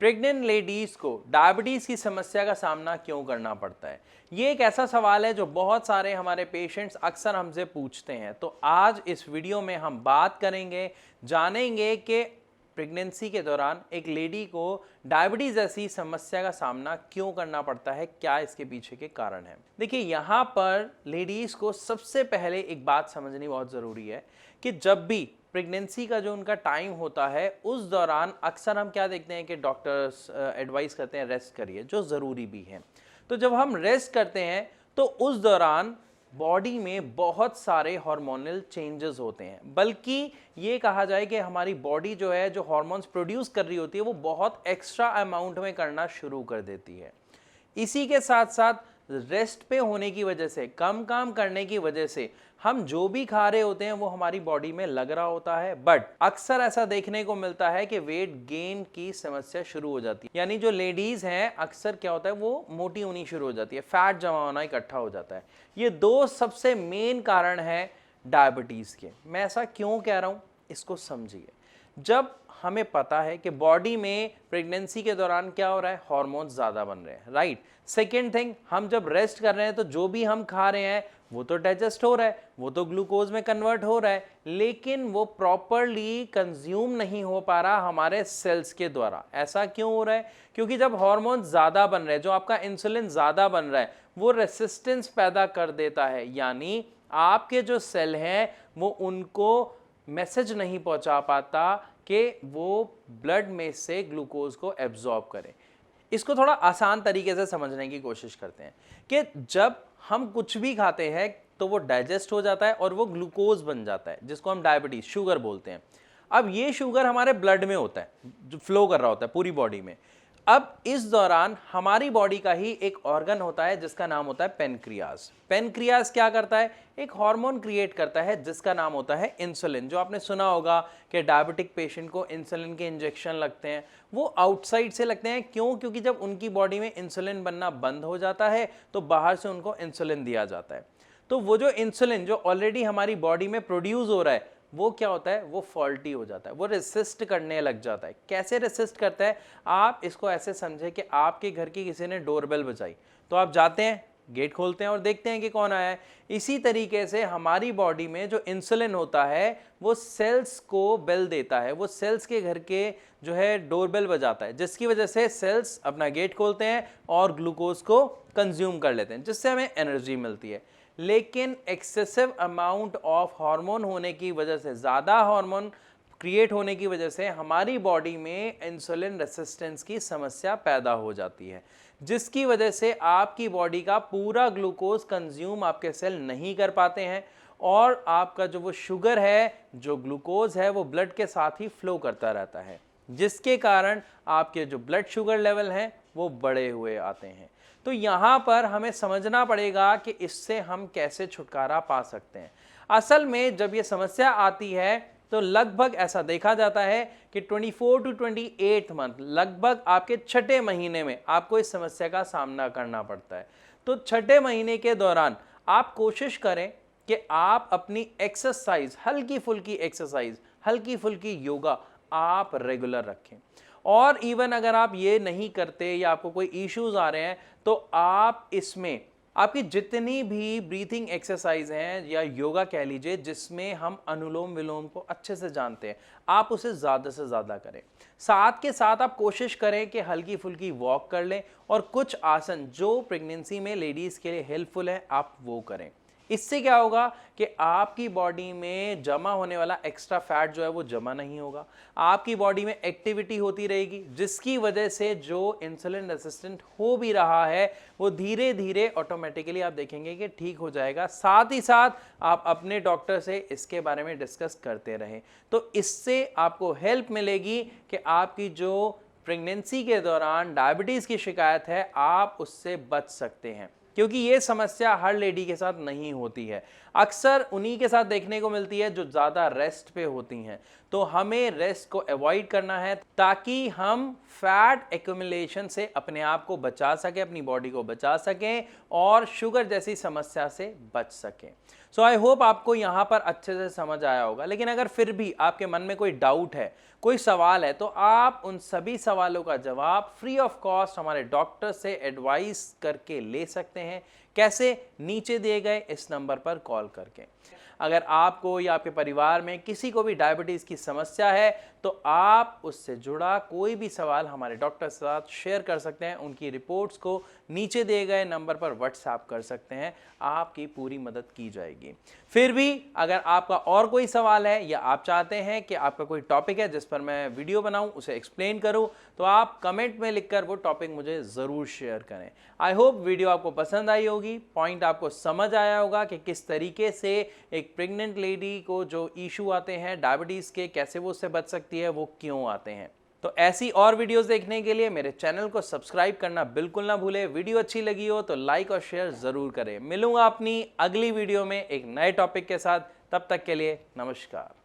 Pregnant ladies को diabetes की समस्या का सामना क्यों करना पड़ता है? ये एक ऐसा सवाल है जो बहुत सारे हमारे पेशेंट्स अक्सर हमसे पूछते हैं। तो आज इस वीडियो में हम बात करेंगे, जानेंगे कि प्रेगनेंसी के दौरान एक लेडी को डायबिटीज जैसी समस्या का सामना क्यों करना पड़ता है, क्या इसके पीछे के कारण हैं। देखिए, यहाँ पर लेडीज को सबसे पहले एक बात समझनी बहुत ज़रूरी है कि जब भी प्रेगनेंसी का जो उनका टाइम होता है उस दौरान अक्सर हम क्या देखते हैं कि डॉक्टर्स एडवाइस करते हैं रेस्ट करिए, जो ज़रूरी भी है। तो जब हम रेस्ट करते हैं तो उस दौरान बॉडी में बहुत सारे हार्मोनल चेंजेस होते हैं, बल्कि ये कहा जाए कि हमारी बॉडी जो है, जो हार्मोन्स प्रोड्यूस कर रही होती है, वो बहुत एक्स्ट्रा अमाउंट में करना शुरू कर देती है। इसी के साथ साथ रेस्ट पे होने की वजह से, कम काम करने की वजह से हम जो भी खा रहे होते हैं वो हमारी बॉडी में लग रहा होता है, बट अक्सर ऐसा देखने को मिलता है कि वेट गेन की समस्या शुरू हो जाती है। यानी जो लेडीज हैं अक्सर क्या होता है, वो मोटी होनी शुरू हो जाती है, फैट जमा होना इकट्ठा हो जाता है। ये दो सबसे मेन कारण है डायबिटीज के। मैं ऐसा क्यों कह रहा हूं, इसको समझिए। जब हमें पता है कि बॉडी में प्रेगनेंसी के दौरान क्या हो रहा है, हार्मोन्स ज़्यादा बन रहे हैं, राइट। सेकेंड थिंग, हम जब रेस्ट कर रहे हैं तो जो भी हम खा रहे हैं वो तो डाइजेस्ट हो रहा है, वो तो ग्लूकोज में कन्वर्ट हो रहा है, लेकिन वो प्रॉपरली कंज्यूम नहीं हो पा रहा हमारे सेल्स के द्वारा। ऐसा क्यों हो रहा है? क्योंकि जब हार्मोन्स ज़्यादा बन रहे हैं, जो आपका इंसुलिन ज़्यादा बन रहा है, वो रेसिस्टेंस पैदा कर देता है। यानी आपके जो सेल हैं वो उनको मैसेज नहीं पहुंचा पाता कि वो ब्लड में से ग्लूकोज को एब्जॉर्ब करें। इसको थोड़ा आसान तरीके से समझने की कोशिश करते हैं कि जब हम कुछ भी खाते हैं तो वो डाइजेस्ट हो जाता है और वो ग्लूकोज बन जाता है, जिसको हम डायबिटीज शुगर बोलते हैं। अब ये शुगर हमारे ब्लड में होता है, जो फ्लो कर रहा होता है पूरी बॉडी में। अब इस दौरान हमारी बॉडी का ही एक ऑर्गन होता है जिसका नाम होता है पेनक्रियाज। पेनक्रियाज क्या करता है? एक हार्मोन क्रिएट करता है जिसका नाम होता है इंसुलिन। जो आपने सुना होगा कि डायबिटिक पेशेंट को इंसुलिन के इंजेक्शन लगते हैं, वो आउटसाइड से लगते हैं। क्यों? क्योंकि जब उनकी बॉडी में इंसुलिन बनना बंद हो जाता है तो बाहर से उनको इंसुलिन दिया जाता है। तो वो जो इंसुलिन जो ऑलरेडी हमारी बॉडी में प्रोड्यूस हो रहा है, वो क्या होता है, वो फॉल्टी हो जाता है, वो रेसिस्ट करने लग जाता है। कैसे रेसिस्ट करता है? आप इसको ऐसे समझे कि आपके घर की किसी ने डोरबेल बजाई, तो आप जाते हैं, गेट खोलते हैं और देखते हैं कि कौन आया है। इसी तरीके से हमारी बॉडी में जो इंसुलिन होता है वो सेल्स को बेल देता है, वो सेल्स के घर के जो है डोरबेल बजाता है, जिसकी वजह से सेल्स अपना गेट खोलते हैं और ग्लूकोज को कंज्यूम कर लेते हैं, जिससे हमें एनर्जी मिलती है। लेकिन एक्सेसिव अमाउंट ऑफ हार्मोन होने की वजह से, ज़्यादा हार्मोन क्रिएट होने की वजह से हमारी बॉडी में इंसुलिन रेसिस्टेंस की समस्या पैदा हो जाती है, जिसकी वजह से आपकी बॉडी का पूरा ग्लूकोज कंज्यूम आपके सेल नहीं कर पाते हैं और आपका जो वो शुगर है, जो ग्लूकोज है, वो ब्लड के साथ ही फ्लो करता रहता है, जिसके कारण आपके जो ब्लड शुगर लेवल हैं वो बढ़े हुए आते हैं। तो यहाँ पर हमें समझना पड़ेगा कि इससे हम कैसे छुटकारा पा सकते हैं। असल में जब ये समस्या आती है तो लगभग ऐसा देखा जाता है कि 24 टू 28 मंथ, लगभग आपके छठे महीने में आपको इस समस्या का सामना करना पड़ता है। तो छठे महीने के दौरान आप कोशिश करें कि आप अपनी एक्सरसाइज, हल्की फुल्की एक्सरसाइज, हल्की फुल्की योगा आप रेगुलर रखें। और इवन अगर आप ये नहीं करते या आपको कोई इश्यूज आ रहे हैं तो आप इसमें आपकी जितनी भी ब्रीथिंग एक्सरसाइज हैं या योगा कह लीजिए, जिसमें हम अनुलोम विलोम को अच्छे से जानते हैं, आप उसे ज़्यादा से ज़्यादा करें। साथ के साथ आप कोशिश करें कि हल्की फुल्की वॉक कर लें और कुछ आसन जो प्रेगनेंसी में लेडीज़ के लिए हेल्पफुल है आप वो करें। इससे क्या होगा कि आपकी बॉडी में जमा होने वाला एक्स्ट्रा फैट जो है वो जमा नहीं होगा, आपकी बॉडी में एक्टिविटी होती रहेगी, जिसकी वजह से जो इंसुलिन रेसिस्टेंट हो भी रहा है वो धीरे धीरे ऑटोमेटिकली आप देखेंगे कि ठीक हो जाएगा। साथ ही साथ आप अपने डॉक्टर से इसके बारे में डिस्कस करते रहें, तो इससे आपको हेल्प मिलेगी कि आपकी जो प्रेगनेंसी के दौरान डायबिटीज़ की शिकायत है आप उससे बच सकते हैं। क्योंकि ये समस्या हर लेडी के साथ नहीं होती है, अक्सर उन्हीं के साथ देखने को मिलती है जो ज़्यादा रेस्ट पे होती हैं। तो हमें रेस्ट को अवॉइड करना है ताकि हम फैट एक्यूमुलेशन से अपने आप को बचा सकें, अपनी बॉडी को बचा सकें और शुगर जैसी समस्या से बच सकें। सो आई होप आपको यहाँ पर अच्छे से समझ आया होगा। लेकिन अगर फिर भी आपके मन में कोई डाउट है, कोई सवाल है, तो आप उन सभी सवालों का जवाब फ्री ऑफ कॉस्ट हमारे डॉक्टर से एडवाइस करके ले सकते हैं। कैसे? नीचे दिए गए इस नंबर पर कॉल करके। अगर आपको या आपके परिवार में किसी को भी डायबिटीज़ की समस्या है तो आप उससे जुड़ा कोई भी सवाल हमारे डॉक्टर के साथ शेयर कर सकते हैं। उनकी रिपोर्ट्स को नीचे दिए गए नंबर पर व्हाट्सएप कर सकते हैं, आपकी पूरी मदद की जाएगी। फिर भी अगर आपका और कोई सवाल है या आप चाहते हैं कि आपका कोई टॉपिक है जिस पर मैं वीडियो बनाऊं, उसे एक्सप्लेन करूं, तो आप कमेंट में लिखकर वो टॉपिक मुझे ज़रूर शेयर करें। आई होप वीडियो आपको पसंद आई होगी, पॉइंट आपको समझ आया होगा कि किस तरीके से एक प्रेग्नेंट लेडी को जो इशू आते हैं डायबिटीज़ के, कैसे वो उससे बच सकती है, वो क्यों आते हैं। तो ऐसी और वीडियोस देखने के लिए मेरे चैनल को सब्सक्राइब करना बिल्कुल ना भूलें। वीडियो अच्छी लगी हो तो लाइक और शेयर ज़रूर करें। मिलूंगा अपनी अगली वीडियो में एक नए टॉपिक के साथ। तब तक के लिए नमस्कार।